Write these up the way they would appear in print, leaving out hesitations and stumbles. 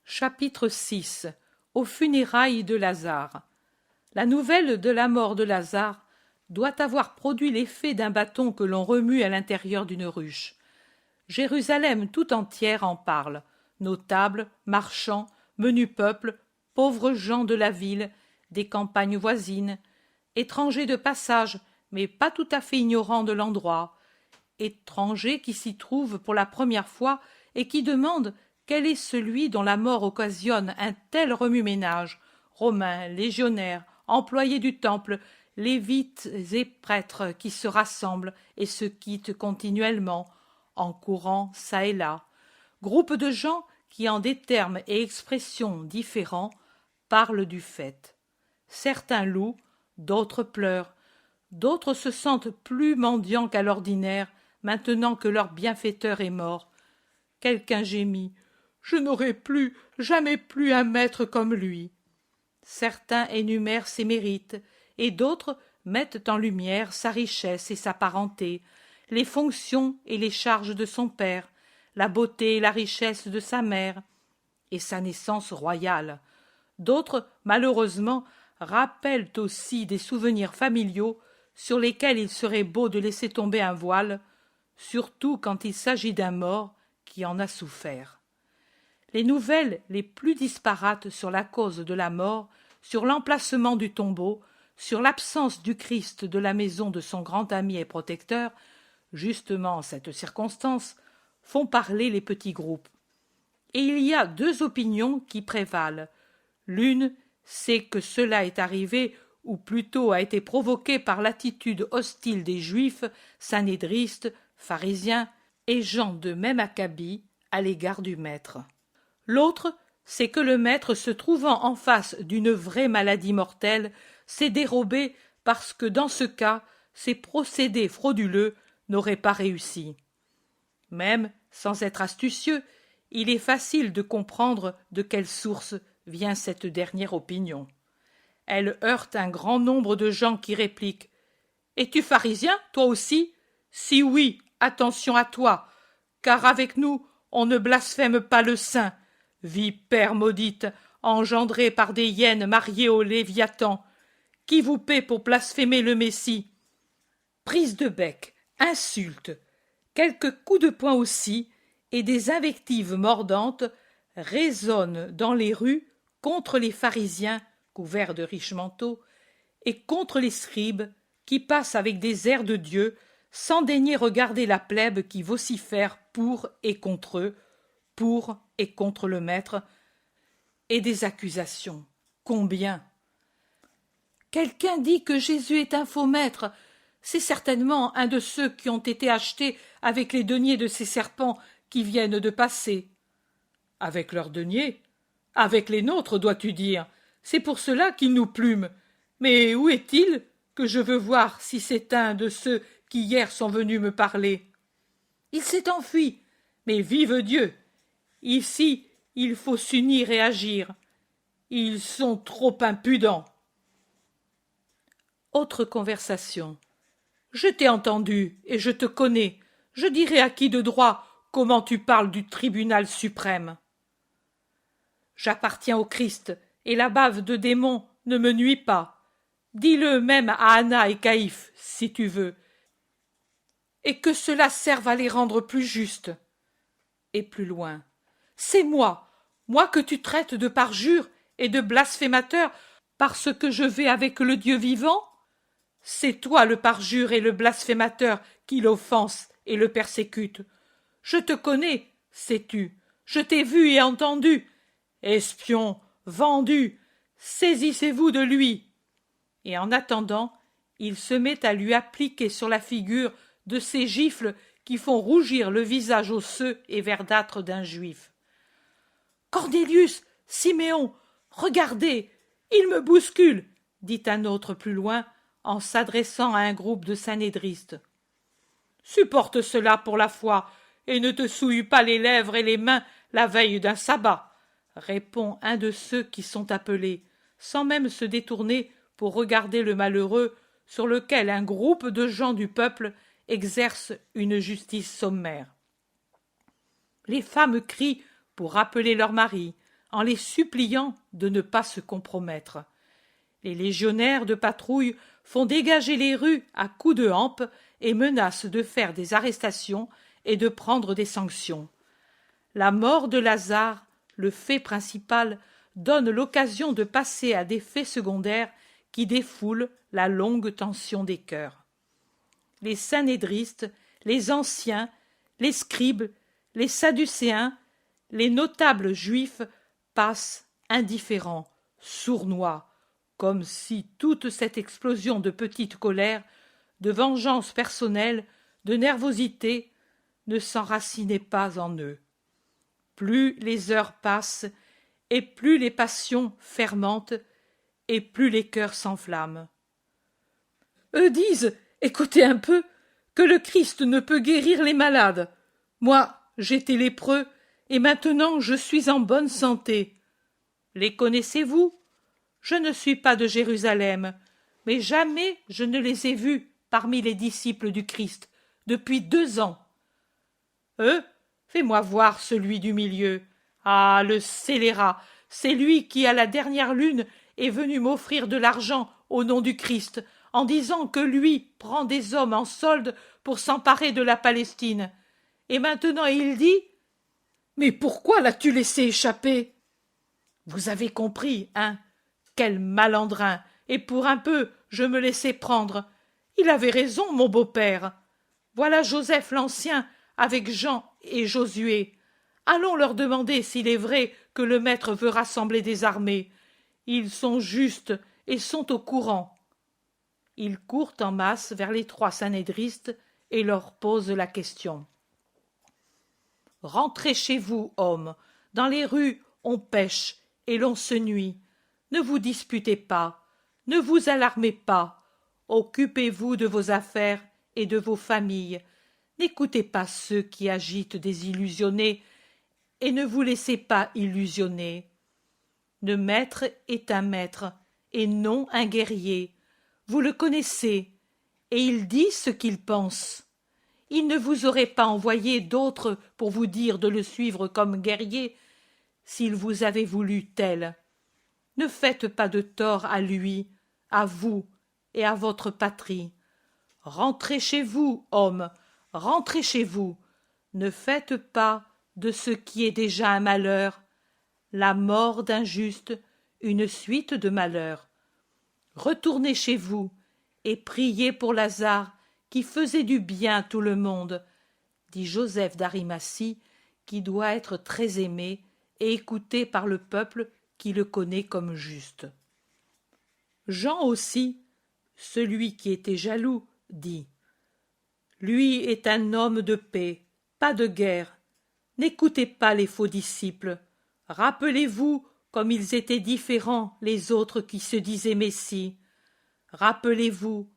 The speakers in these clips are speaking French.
Chapitre 6. Aux funérailles de Lazare. La nouvelle de la mort de Lazare doit avoir produit l'effet d'un bâton que l'on remue à l'intérieur d'une ruche. Jérusalem tout entière en parle, notables, marchands, menus peuple, pauvres gens de la ville, des campagnes voisines, étrangers de passage, mais pas tout à fait ignorants de l'endroit, étrangers qui s'y trouvent pour la première fois et qui demandent quel est celui dont la mort occasionne un tel remue-ménage, Romains, légionnaires, employés du temple, lévites et prêtres qui se rassemblent et se quittent continuellement, en courant çà et là, groupe de gens qui, en des termes et expressions différents, parlent du fait. Certains louent, d'autres pleurent, d'autres se sentent plus mendiants qu'à l'ordinaire, maintenant que leur bienfaiteur est mort. Quelqu'un gémit « Je n'aurai plus, jamais plus un maître comme lui ». Certains énumèrent ses mérites, et d'autres mettent en lumière sa richesse et sa parenté, les fonctions et les charges de son père, la beauté et la richesse de sa mère, et sa naissance royale. D'autres, malheureusement, rappellent aussi des souvenirs familiaux sur lesquels il serait beau de laisser tomber un voile, surtout quand il s'agit d'un mort qui en a souffert. Les nouvelles les plus disparates sur la cause de la mort, sur l'emplacement du tombeau, sur l'absence du Christ de la maison de son grand ami et protecteur, justement en cette circonstance, font parler les petits groupes. Et il y a deux opinions qui prévalent. L'une, c'est que cela est arrivé, ou plutôt a été provoqué par l'attitude hostile des Juifs, sanédristes, pharisiens et gens de même acabit à l'égard du maître. L'autre, c'est que le maître, se trouvant en face d'une vraie maladie mortelle, s'est dérobé parce que dans ce cas, ses procédés frauduleux n'auraient pas réussi. Même, sans être astucieux, il est facile de comprendre de quelle source vient cette dernière opinion. Elle heurte un grand nombre de gens qui répliquent « Es-tu pharisien, toi aussi ? Si oui, attention à toi, car avec nous, on ne blasphème pas le saint. Vipère maudite, engendrée par des hyènes mariées au Léviathan, qui vous paie pour blasphémer le Messie ?» Prise de bec, insultes, quelques coups de poing aussi, et des invectives mordantes résonnent dans les rues contre les pharisiens, couverts de riches manteaux, et contre les scribes, qui passent avec des airs de Dieu, sans daigner regarder la plèbe qui vocifère pour et contre eux, pour et contre le maître, et des accusations. Combien? Quelqu'un dit que Jésus est un faux maître. C'est certainement un de ceux qui ont été achetés avec les deniers de ces serpents qui viennent de passer. Avec leurs deniers? Avec les nôtres, dois-tu dire. C'est pour cela qu'ils nous plument. Mais où est-il, que je veux voir si c'est un de ceux qui hier sont venus me parler? Il s'est enfui. Mais vive Dieu! Ici, il faut s'unir et agir. Ils sont trop impudents. Autre conversation. Je t'ai entendu et je te connais. Je dirai à qui de droit comment tu parles du tribunal suprême. J'appartiens au Christ, et la bave de démons ne me nuit pas. Dis-le même à Anna et Caïphe, si tu veux, et que cela serve à les rendre plus justes. Et plus loin. C'est moi que tu traites de parjure et de blasphémateur parce que je vais avec le Dieu vivant? C'est toi le parjure et le blasphémateur qui l'offense et le persécute. Je te connais, sais-tu, je t'ai vu et entendu. Espion, vendu, saisissez-vous de lui. Et en attendant, il se met à lui appliquer sur la figure de ces gifles qui font rougir le visage osseux et verdâtre d'un juif. Cornélius, Siméon, regardez, il me bouscule, dit un autre plus loin, en s'adressant à un groupe de sanédristes. Supporte cela pour la foi, et ne te souille pas les lèvres et les mains la veille d'un sabbat, répond un de ceux qui sont appelés, sans même se détourner pour regarder le malheureux sur lequel un groupe de gens du peuple exerce une justice sommaire. Les femmes crient pour rappeler leurs maris, en les suppliant de ne pas se compromettre. Les légionnaires de patrouille font dégager les rues à coups de hampe et menacent de faire des arrestations et de prendre des sanctions. La mort de Lazare, le fait principal, donne l'occasion de passer à des faits secondaires qui défoulent la longue tension des cœurs. Les synhédristes, les anciens, les scribes, les sadducéens, les notables juifs passent indifférents, sournois, comme si toute cette explosion de petite colère, de vengeance personnelle, de nervosité, ne s'enracinait pas en eux. Plus les heures passent, et plus les passions fermentent, et plus les cœurs s'enflamment. Eux disent, écoutez un peu, que le Christ ne peut guérir les malades. Moi, j'étais lépreux, et maintenant je suis en bonne santé. Les connaissez-vous? Je ne suis pas de Jérusalem, mais jamais je ne les ai vus parmi les disciples du Christ, depuis 2 ans. Fais-moi voir celui du milieu. Ah, le scélérat, c'est lui qui, à la dernière lune, est venu m'offrir de l'argent au nom du Christ, en disant que lui prend des hommes en solde pour s'emparer de la Palestine. Et maintenant il dit « Mais pourquoi l'as-tu laissé échapper ?» Vous avez compris, hein? Quel malandrin! Et pour un peu, je me laissais prendre. Il avait raison, mon beau-père. Voilà Joseph l'Ancien avec Jean et Josué. Allons leur demander s'il est vrai que le maître veut rassembler des armées. Ils sont justes et sont au courant. Ils courent en masse vers les 3 synhédristes et leur posent la question. Rentrez chez vous, hommes. Dans les rues, on pêche et l'on se nuit. Ne vous disputez pas, ne vous alarmez pas. Occupez-vous de vos affaires et de vos familles. N'écoutez pas ceux qui agitent des illusionnés et ne vous laissez pas illusionner. Le maître est un maître et non un guerrier. Vous le connaissez et il dit ce qu'il pense. Il ne vous aurait pas envoyé d'autres pour vous dire de le suivre comme guerrier s'il vous avait voulu tel. Ne faites pas de tort à lui, à vous et à votre patrie. Rentrez chez vous, hommes, rentrez chez vous. Ne faites pas de ce qui est déjà un malheur, la mort d'un juste, une suite de malheurs. Retournez chez vous et priez pour Lazare qui faisait du bien à tout le monde, dit Joseph d'Arimathie, qui doit être très aimé et écouté par le peuple qui le connaît comme juste. Jean aussi, celui qui était jaloux, dit « Lui est un homme de paix, pas de guerre. N'écoutez pas les faux disciples. Rappelez-vous comme ils étaient différents les autres qui se disaient Messie. Rappelez-vous,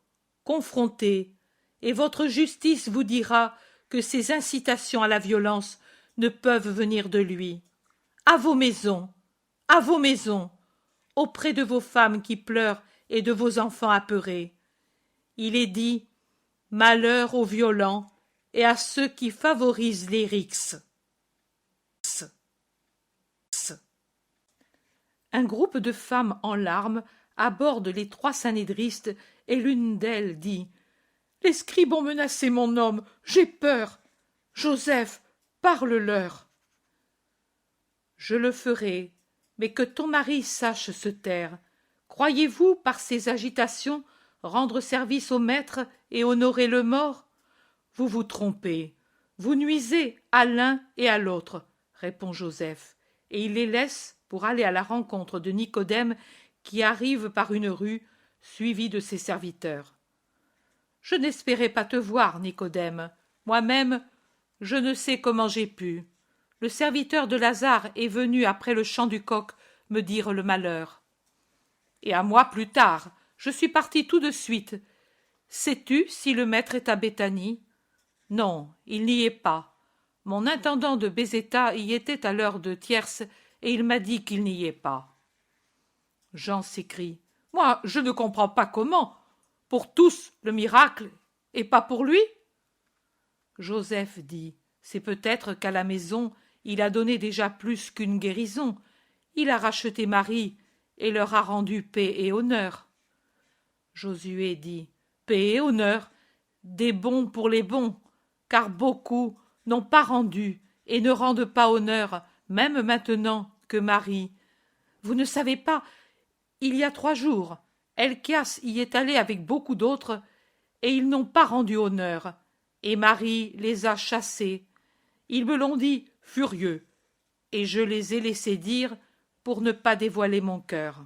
confrontez, et votre justice vous dira que ces incitations à la violence ne peuvent venir de lui. À vos maisons, auprès de vos femmes qui pleurent et de vos enfants apeurés. Il est dit « Malheur aux violents et à ceux qui favorisent les rixes. » Un groupe de femmes en larmes aborde les 3 synhédristes et l'une d'elles dit « Les scribes ont menacé mon homme, j'ai peur. Joseph, parle-leur. » Je le ferai, mais que ton mari sache se taire. Croyez-vous, par ces agitations, rendre service au maître et honorer le mort? Vous vous trompez, vous nuisez à l'un et à l'autre, répond Joseph, et il les laisse pour aller à la rencontre de Nicodème qui arrive par une rue, suivi de ses serviteurs. Je n'espérais pas te voir, Nicodème. Moi-même, je ne sais comment j'ai pu. Le serviteur de Lazare est venu après le chant du coq me dire le malheur. Et à moi plus tard, je suis parti tout de suite. Sais-tu si le maître est à Béthanie? Non, il n'y est pas. Mon intendant de Bézéta y était à l'heure de tierce et il m'a dit qu'il n'y est pas. Jean s'écrie. Moi, je ne comprends pas comment. Pour tous le miracle et pas pour lui? Joseph dit. C'est peut-être qu'à la maison, il a donné déjà plus qu'une guérison. il a racheté Marie et leur a rendu paix et honneur. Josué dit, paix et honneur, des bons pour les bons, car beaucoup n'ont pas rendu et ne rendent pas honneur, même maintenant que Marie. Vous ne savez pas, il y a 3 jours, Elchias y est allé avec beaucoup d'autres, et ils n'ont pas rendu honneur, et Marie les a chassés. Ils me l'ont dit, furieux, et je les ai laissés dire pour ne pas dévoiler mon cœur.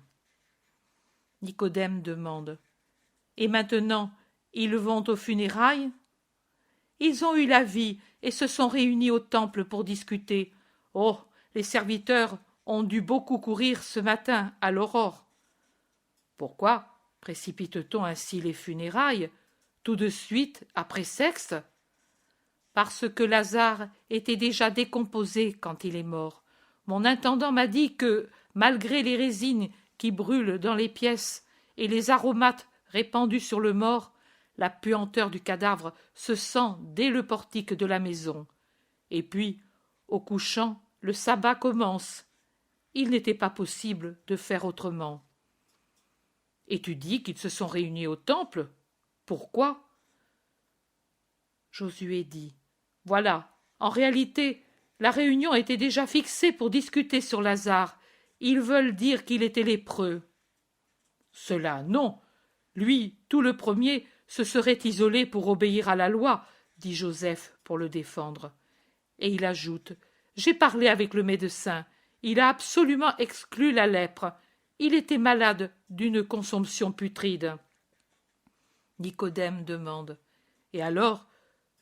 Nicodème demande, et maintenant, ils vont aux funérailles? Ils ont eu la vie et se sont réunis au temple pour discuter. Oh, les serviteurs ont dû beaucoup courir ce matin à l'aurore. Pourquoi précipite-t-on ainsi les funérailles, tout de suite après Sexte? Parce que Lazare était déjà décomposé quand il est mort. Mon intendant m'a dit que, malgré les résines qui brûlent dans les pièces et les aromates répandus sur le mort, la puanteur du cadavre se sent dès le portique de la maison. Et puis, au couchant, le sabbat commence. Il n'était pas possible de faire autrement. Et tu dis qu'ils se sont réunis au temple? Pourquoi? Josué dit, voilà, en réalité, la réunion était déjà fixée pour discuter sur Lazare. Ils veulent dire qu'il était lépreux. Cela, non. Lui, tout le premier, se serait isolé pour obéir à la loi, dit Joseph pour le défendre. Et il ajoute, j'ai parlé avec le médecin. Il a absolument exclu la lèpre. Il était malade d'une consomption putride. Nicodème demande, et alors,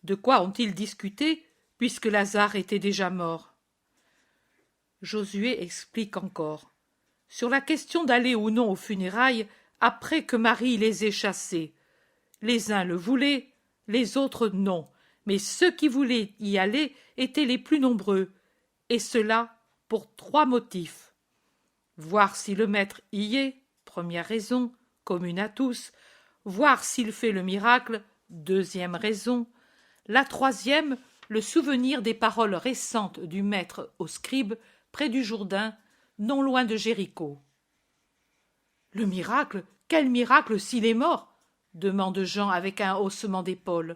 de quoi ont-ils discuté, puisque Lazare était déjà mort? Josué explique encore. Sur la question d'aller ou non aux funérailles, après que Marie les ait chassés. Les uns le voulaient, les autres non, mais ceux qui voulaient y aller étaient les plus nombreux, et cela pour 3 motifs. Voir si le maître y est, première raison, commune à tous, voir s'il fait le miracle, deuxième raison, la troisième, le souvenir des paroles récentes du maître aux scribes près du Jourdain, non loin de Jéricho. Le miracle? Quel miracle s'il est mort? Demande Jean avec un haussement d'épaules,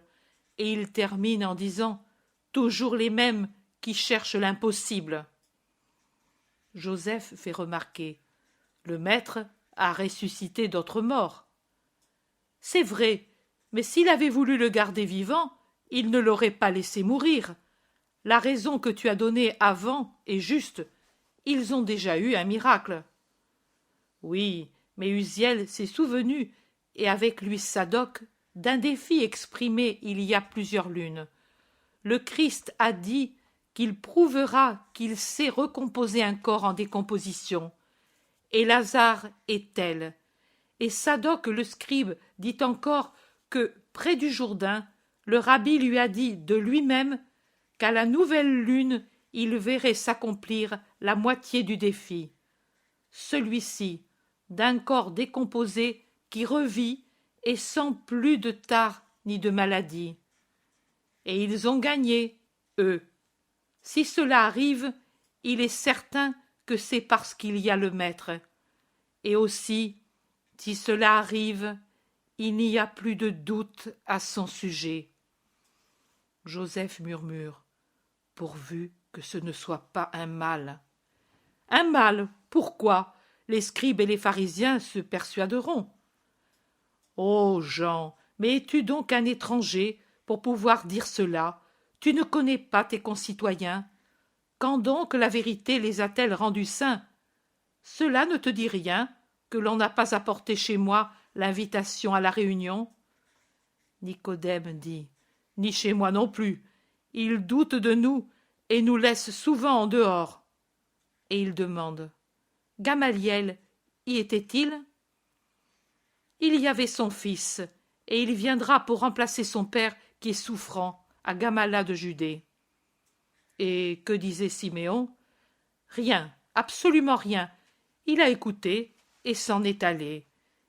et il termine en disant toujours les mêmes qui cherchent l'impossible. Joseph fait remarquer le maître a ressuscité d'autres morts. C'est vrai, mais s'il avait voulu le garder vivant, il ne l'aurait pas laissé mourir. La raison que tu as donnée avant est juste. Ils ont déjà eu un miracle. Oui, mais Uziel s'est souvenu, et avec lui Sadoc, d'un défi exprimé il y a plusieurs lunes. Le Christ a dit qu'il prouvera qu'il sait recomposer un corps en décomposition. Et Lazare est tel. Et Sadoc le scribe dit encore que, près du Jourdain, le rabbi lui a dit de lui-même qu'à la nouvelle lune il verrait s'accomplir la moitié du défi. Celui-ci, d'un corps décomposé qui revit et sans plus de tare ni de maladie. Et ils ont gagné, eux. Si cela arrive, il est certain que c'est parce qu'il y a le maître. Et aussi, si cela arrive, il n'y a plus de doute à son sujet. Joseph murmure, pourvu que ce ne soit pas un mal. Un mal, pourquoi? Les scribes et les pharisiens se persuaderont. Oh, Jean, mais es-tu donc un étranger pour pouvoir dire cela? Tu ne connais pas tes concitoyens. Quand donc la vérité les a-t-elle rendus saints? Cela ne te dit rien que l'on n'a pas apporté chez moi l'invitation à la réunion? Nicodème dit, ni chez moi non plus. Ils doutent de nous et nous laissent souvent en dehors. Et il demande, Gamaliel, y était-il? Il y avait son fils, et il viendra pour remplacer son père qui est souffrant, à Gamala de Judée. Et que disait Siméon? Rien, absolument rien. Il a écouté et s'en est allé.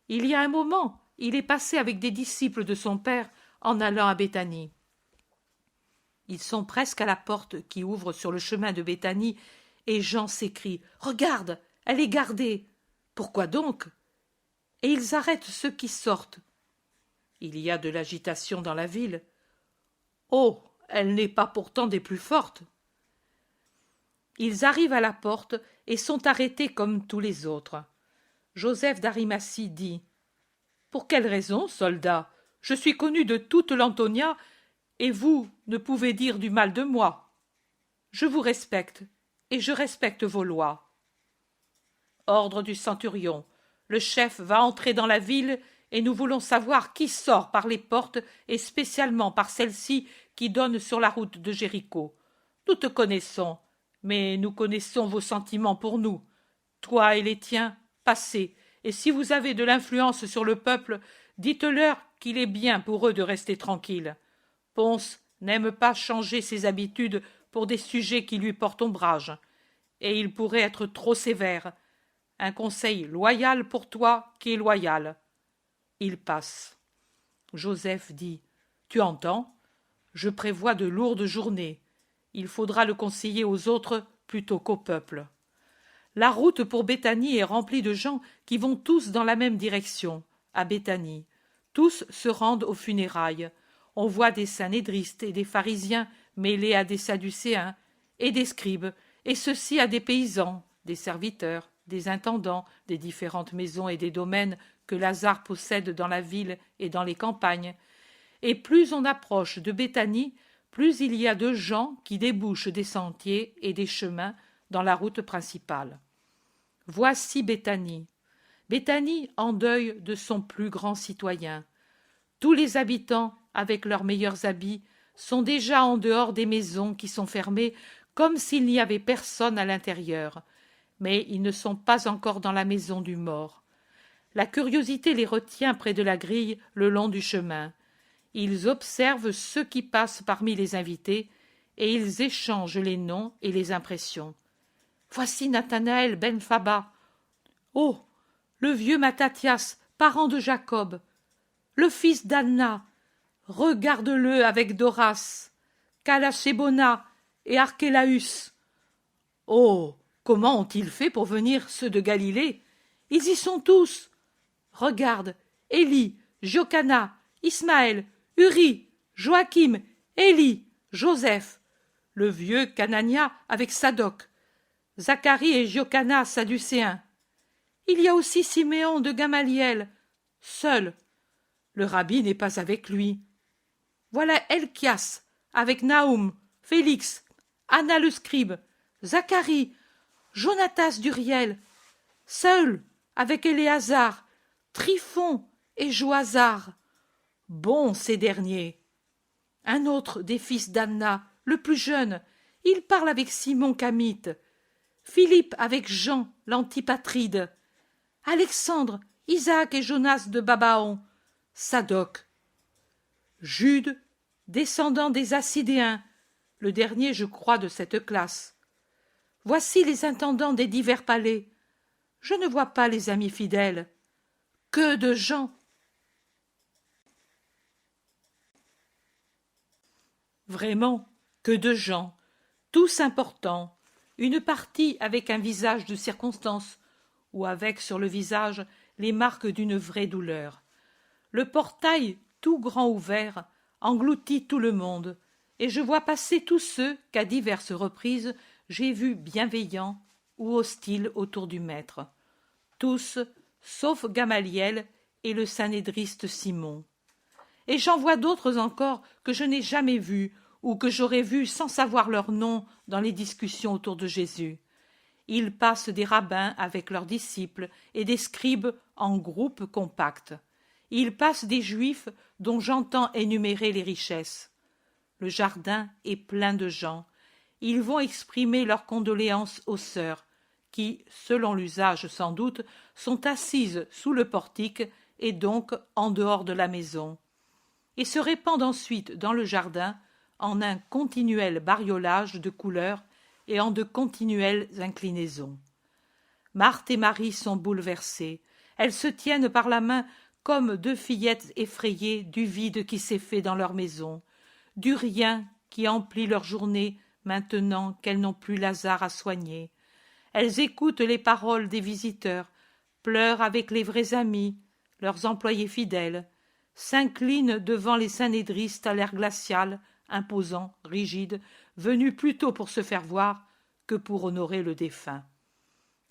Il y a un moment, il est passé avec des disciples de son père en allant à Béthanie. Ils sont presque à la porte qui ouvre sur le chemin de Béthanie, et Jean s'écrie « Regarde, elle est gardée. Pourquoi donc? Et ils arrêtent ceux qui sortent. Il y a de l'agitation dans la ville. Oh, elle n'est pas pourtant des plus fortes. Ils arrivent à la porte et sont arrêtés comme tous les autres. Joseph d'Arimathie dit: Pour quelle raison, soldat? Je suis connu de toute l'Antonia, et vous ne pouvez dire du mal de moi. Je vous respecte, et je respecte vos lois. Ordre du centurion. Le chef va entrer dans la ville, et nous voulons savoir qui sort par les portes, et spécialement par celle-ci qui donne sur la route de Jéricho. Nous te connaissons, mais nous connaissons vos sentiments pour nous. Toi et les tiens, passez, et si vous avez de l'influence sur le peuple, dites-leur qu'il est bien pour eux de rester tranquilles. Ponce n'aime pas changer ses habitudes pour des sujets qui lui portent ombrage, et il pourrait être trop sévère. Un conseil loyal pour toi qui est loyal. Il passe. Joseph dit: Tu entends? Je prévois de lourdes journées. Il faudra le conseiller aux autres plutôt qu'au peuple. La route pour Béthanie est remplie de gens qui vont tous dans la même direction, à Béthanie. Tous se rendent aux funérailles. On voit des sanédristes et des pharisiens mêlés à des sadducéens, et des scribes, et ceux-ci à des paysans, des serviteurs, des intendants des différentes maisons et des domaines que Lazare possède dans la ville et dans les campagnes. Et plus on approche de Béthanie, plus il y a de gens qui débouchent des sentiers et des chemins dans la route principale. Voici Béthanie. Béthanie en deuil de son plus grand citoyen. Tous les habitants, avec leurs meilleurs habits, sont déjà en dehors des maisons qui sont fermées, comme s'il n'y avait personne à l'intérieur. Mais ils ne sont pas encore dans la maison du mort. La curiosité les retient près de la grille le long du chemin. Ils observent ceux qui passent parmi les invités, et ils échangent les noms et les impressions. Voici Nathanaël ben Faba. Oh, le vieux Mattathias, parent de Jacob. Le fils d'Anna. Regarde-le avec Doras, Calachébona et Archélaüs. Oh, comment ont-ils fait pour venir ceux de Galilée? Ils y sont tous. Regarde, Élie, Jocanna, Ismaël, Uri, Joachim, Élie, Joseph, le vieux Canania avec Sadoc, Zacharie et Jocanna sadducéens. Il y a aussi Siméon de Gamaliel, seul. Le rabbi n'est pas avec lui. Voilà Elchias, avec Naoum, Félix, Anna le scribe, Zacharie, Jonatas d'Uriel, Saül, avec Éléazar, Tryphon et Joazar. Bons ces derniers. Un autre des fils d'Anna, le plus jeune, il parle avec Simon Camite, Philippe avec Jean l'Antipatride, Alexandre, Isaac et Jonas de Babaon, Sadoc, Jude, descendant des Assidéens, le dernier, je crois, de cette classe. Voici les intendants des divers palais. Je ne vois pas les amis fidèles. Que de gens! Vraiment, que de gens, tous importants, une partie avec un visage de circonstance, ou avec sur le visage les marques d'une vraie douleur. Le portail, tout grand ouvert, engloutit tout le monde, et je vois passer tous ceux qu'à diverses reprises j'ai vus bienveillants ou hostiles autour du maître. Tous, sauf Gamaliel et le sanédriste Simon. Et j'en vois d'autres encore que je n'ai jamais vus ou que j'aurais vus sans savoir leur nom dans les discussions autour de Jésus. Ils passent des rabbins avec leurs disciples et des scribes en groupes compacts. Ils passent des juifs dont j'entends énumérer les richesses. Le jardin est plein de gens. Ils vont exprimer leurs condoléances aux sœurs, qui, selon l'usage sans doute, sont assises sous le portique et donc en dehors de la maison, et se répandent ensuite dans le jardin en un continuel bariolage de couleurs et en de continuelles inclinaisons. Marthe et Marie sont bouleversées. Elles se tiennent par la main comme deux fillettes effrayées du vide qui s'est fait dans leur maison, du rien qui emplit leur journée maintenant qu'elles n'ont plus Lazare à soigner. Elles écoutent les paroles des visiteurs, pleurent avec les vrais amis, leurs employés fidèles, s'inclinent devant les synhédristes à l'air glacial, imposant, rigide, venus plutôt pour se faire voir que pour honorer le défunt.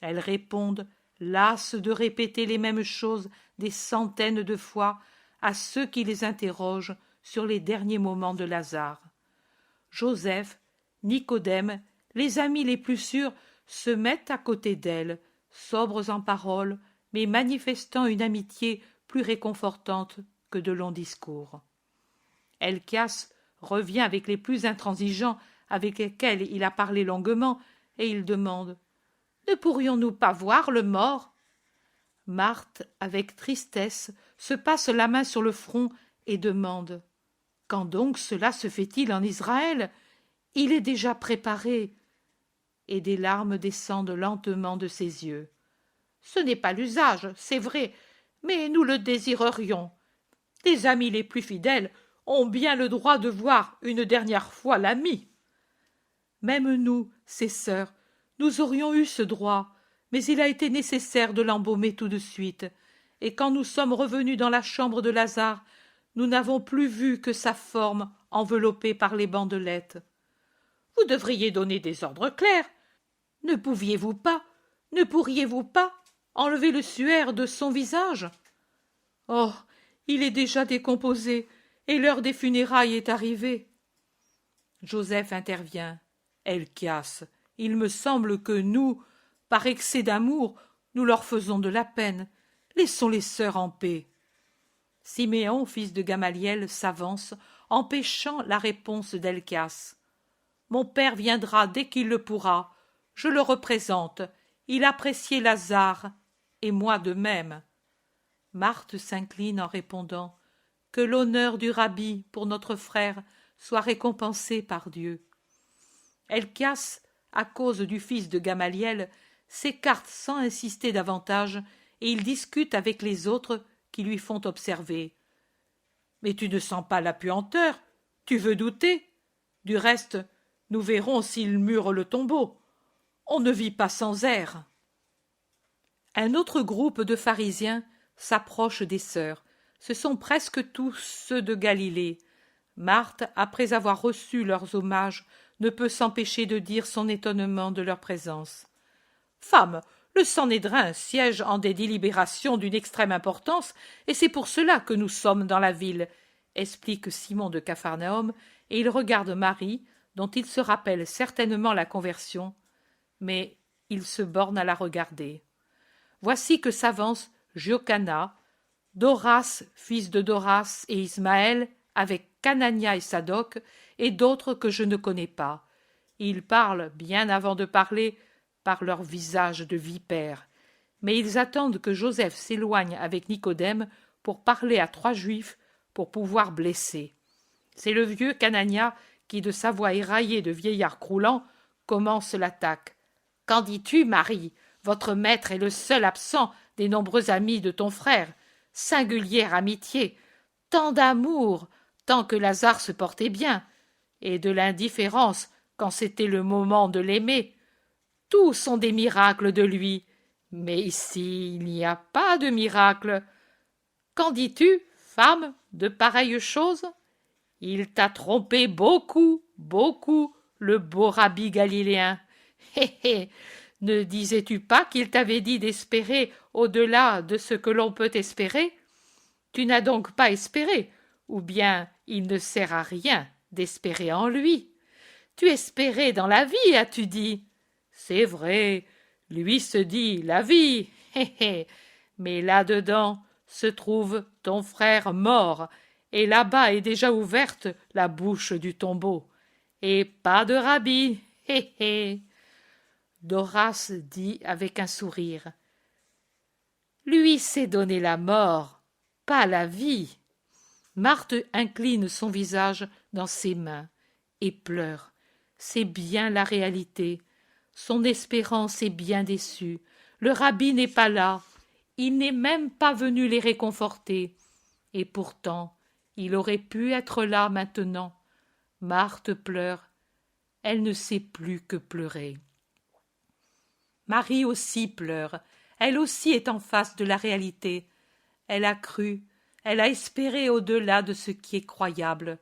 Elles répondent, lasses de répéter les mêmes choses des centaines de fois à ceux qui les interrogent sur les derniers moments de Lazare. Joseph, Nicodème, les amis les plus sûrs, se mettent à côté d'elles, sobres en paroles, mais manifestant une amitié plus réconfortante que de longs discours. Helcias revient avec les plus intransigeants avec lesquels il a parlé longuement, et il demande « Ne pourrions-nous pas voir le mort ?» Marthe, avec tristesse, se passe la main sur le front et demande « Quand donc cela se fait-il en Israël ? Il est déjà préparé. » Et des larmes descendent lentement de ses yeux. « Ce n'est pas l'usage, c'est vrai, mais nous le désirerions. Les amis les plus fidèles ont bien le droit de voir une dernière fois l'ami. » Même nous, ses sœurs, nous aurions eu ce droit, mais il a été nécessaire de l'embaumer tout de suite, et quand nous sommes revenus dans la chambre de Lazare, nous n'avons plus vu que sa forme enveloppée par les bandelettes. « Vous devriez donner des ordres clairs. Ne pourriez-vous pas enlever le suaire de son visage ? Oh, il est déjà décomposé, et l'heure des funérailles est arrivée. » Joseph intervient. « Helcias, il me semble que nous, par excès d'amour, nous leur faisons de la peine. Laissons les sœurs en paix. » Siméon, fils de Gamaliel, s'avance, empêchant la réponse d'Helcias. « Mon père viendra dès qu'il le pourra. Je le représente. Il appréciait Lazare, et moi de même. » Marthe s'incline en répondant « Que l'honneur du rabbi pour notre frère soit récompensé par Dieu. » Helcias, à cause du fils de Gamaliel, s'écarte sans insister davantage, et il discute avec les autres qui lui font observer. « Mais tu ne sens pas la puanteur, tu veux douter. Du reste, nous verrons s'il mure le tombeau. On ne vit pas sans air. » Un autre groupe de pharisiens s'approche des sœurs. Ce sont presque tous ceux de Galilée. Marthe, après avoir reçu leurs hommages, ne peut s'empêcher de dire son étonnement de leur présence. « Femme, le Sanhédrin siège en des délibérations d'une extrême importance, et c'est pour cela que nous sommes dans la ville, » explique Simon de Capharnaüm, et il regarde Marie, dont il se rappelle certainement la conversion, mais il se borne à la regarder. Voici que s'avance Jocanna, Doras, fils de Doras et Ismaël, avec Canania et Sadoc, et d'autres que je ne connais pas. Ils parlent, bien avant de parler, par leur visage de vipères. Mais ils attendent que Joseph s'éloigne avec Nicodème pour parler à 3 Juifs pour pouvoir blesser. C'est le vieux Canania qui, de sa voix éraillée de vieillard croulant, commence l'attaque. « Qu'en dis-tu, Marie ? Votre maître est le seul absent des nombreux amis de ton frère. Singulière amitié, tant d'amour, tant que Lazare se portait bien, et de l'indifférence quand c'était le moment de l'aimer. Tous sont des miracles de lui, mais ici il n'y a pas de miracle. Qu'en dis-tu, femme, de pareilles choses ? Il t'a trompé beaucoup, beaucoup, le beau rabbi galiléen. Hé hé, ne disais-tu pas qu'il t'avait dit d'espérer au-delà de ce que l'on peut espérer ? Tu n'as donc pas espéré, ou bien il ne sert à rien d'espérer en lui. Tu espérais dans la vie, as-tu dit ? C'est vrai, lui se dit la vie, hé hé, mais là-dedans se trouve ton frère mort, et là-bas est déjà ouverte la bouche du tombeau. Et pas de rabbi, hé hé. Doras dit avec un sourire. Lui s'est donné la mort, pas la vie. Marthe incline son visage dans ses mains et pleure. C'est bien la réalité. Son espérance est bien déçue. Le rabbi n'est pas là. Il n'est même pas venu les réconforter. Et pourtant, il aurait pu être là maintenant. Marthe pleure. Elle ne sait plus que pleurer. Marie aussi pleure, elle aussi est en face de la réalité. Elle a cru, elle a espéré au-delà de ce qui est croyable.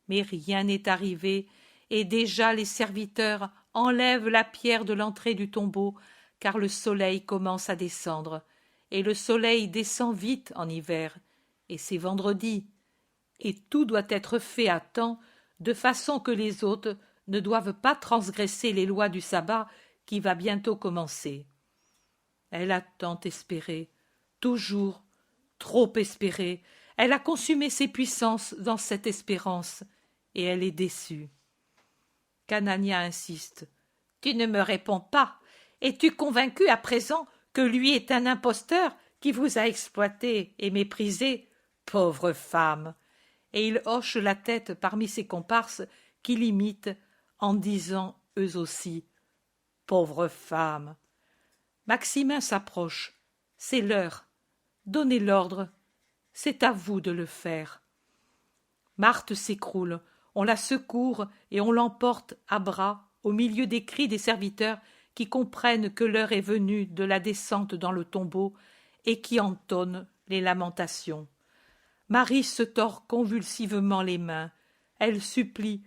Mais rien n'est arrivé, et déjà les serviteurs enlèvent la pierre de l'entrée du tombeau, car le soleil commence à descendre. Et le soleil descend vite en hiver, et c'est vendredi. Et tout doit être fait à temps, de façon que les hôtes ne doivent pas transgresser les lois du sabbat qui va bientôt commencer. Elle a tant espéré, toujours, trop espéré. Elle a consumé ses puissances dans cette espérance, et elle est déçue. Canania insiste. Tu ne me réponds pas. Es-tu convaincu à présent que lui est un imposteur qui vous a exploité et méprisé? Pauvre femme! Et il hoche la tête parmi ses comparses qui l'imitent en disant eux aussi pauvre femme. Maximin s'approche. C'est l'heure. Donnez l'ordre. C'est à vous de le faire. Marthe s'écroule. On la secourt et on l'emporte à bras au milieu des cris des serviteurs qui comprennent que l'heure est venue de la descente dans le tombeau et qui entonnent les lamentations. Marie se tord convulsivement les mains. Elle supplie.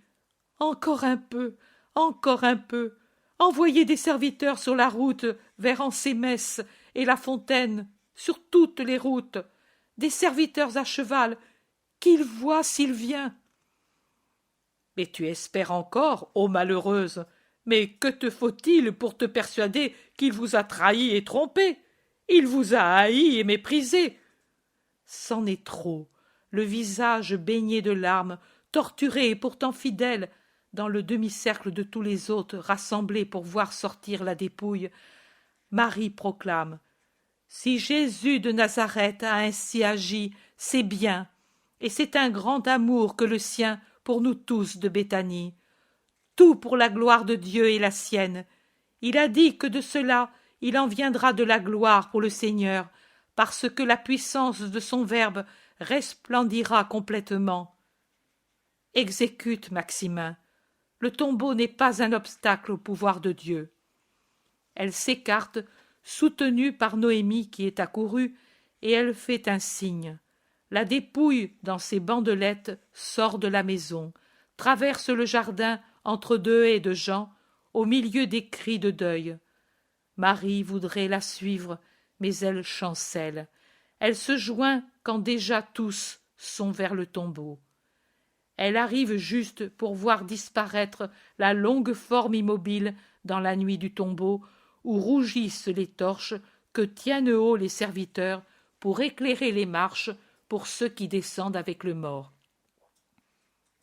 Encore un peu, encore un peu. Envoyez des serviteurs sur la route vers Ansémès et la fontaine, sur toutes les routes. Des serviteurs à cheval, qu'ils voient s'il vient. Mais tu espères encore, ô malheureuse. Mais que te faut-il pour te persuader qu'il vous a trahi et trompé? Il vous a haï et méprisé. C'en est trop. Le visage baigné de larmes, torturé et pourtant fidèle, dans le demi-cercle de tous les hôtes rassemblés pour voir sortir la dépouille, Marie proclame « Si Jésus de Nazareth a ainsi agi, c'est bien, et c'est un grand amour que le sien pour nous tous de Béthanie. Tout pour la gloire de Dieu et la sienne. Il a dit que de cela il en viendra de la gloire pour le Seigneur, parce que la puissance de son Verbe resplendira complètement. Exécute, Maximin. Le tombeau n'est pas un obstacle au pouvoir de Dieu. » Elle s'écarte, soutenue par Noémie qui est accourue, et elle fait un signe. La dépouille, dans ses bandelettes, sort de la maison, traverse le jardin entre deux haies de gens, au milieu des cris de deuil. Marie voudrait la suivre, mais elle chancelle. Elle se joint quand déjà tous sont vers le tombeau. Elle arrive juste pour voir disparaître la longue forme immobile dans la nuit du tombeau, où rougissent les torches que tiennent haut les serviteurs pour éclairer les marches pour ceux qui descendent avec le mort.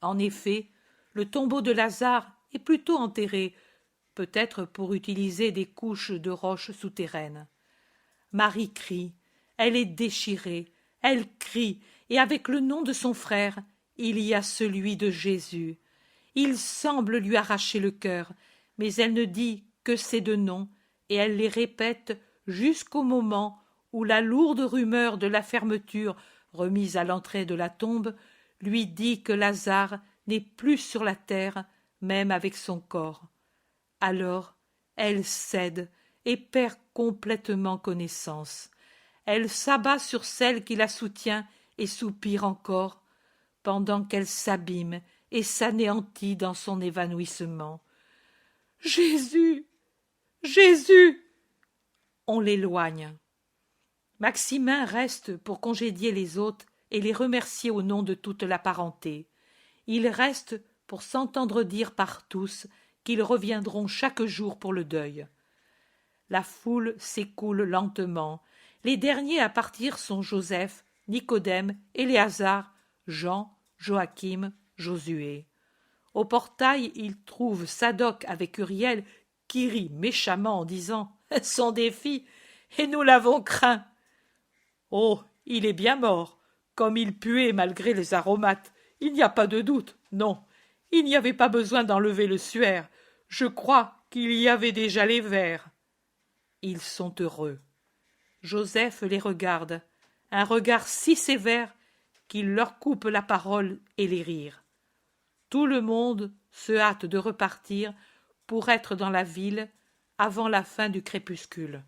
En effet, le tombeau de Lazare est plutôt enterré, peut-être pour utiliser des couches de roches souterraines. Marie crie, elle est déchirée, elle crie, et avec le nom de son frère, il y a celui de Jésus. Il semble lui arracher le cœur, mais elle ne dit que ces deux noms, et elle les répète jusqu'au moment où la lourde rumeur de la fermeture remise à l'entrée de la tombe lui dit que Lazare n'est plus sur la terre, même avec son corps. Alors elle cède et perd complètement connaissance. Elle s'abat sur celle qui la soutient et soupire encore, pendant qu'elle s'abîme et s'anéantit dans son évanouissement. « Jésus! Jésus !» On l'éloigne. Maximin reste pour congédier les hôtes et les remercier au nom de toute la parenté. Il reste pour s'entendre dire par tous qu'ils reviendront chaque jour pour le deuil. La foule s'écoule lentement. Les derniers à partir sont Joseph, Nicodème, Éléazar, Jean, Joachim, Josué. Au portail, ils trouvent Sadoc avec Uriel qui rit méchamment en disant « Elles sont des filles, et nous l'avons craint. » Oh, il est bien mort, comme il puait malgré les aromates, il n'y a pas de doute, non, il n'y avait pas besoin d'enlever le suaire, je crois qu'il y avait déjà les vers. Ils sont heureux. Joseph les regarde, un regard si sévère qu'il leur coupe la parole et les rires. Tout le monde se hâte de repartir pour être dans la ville avant la fin du crépuscule.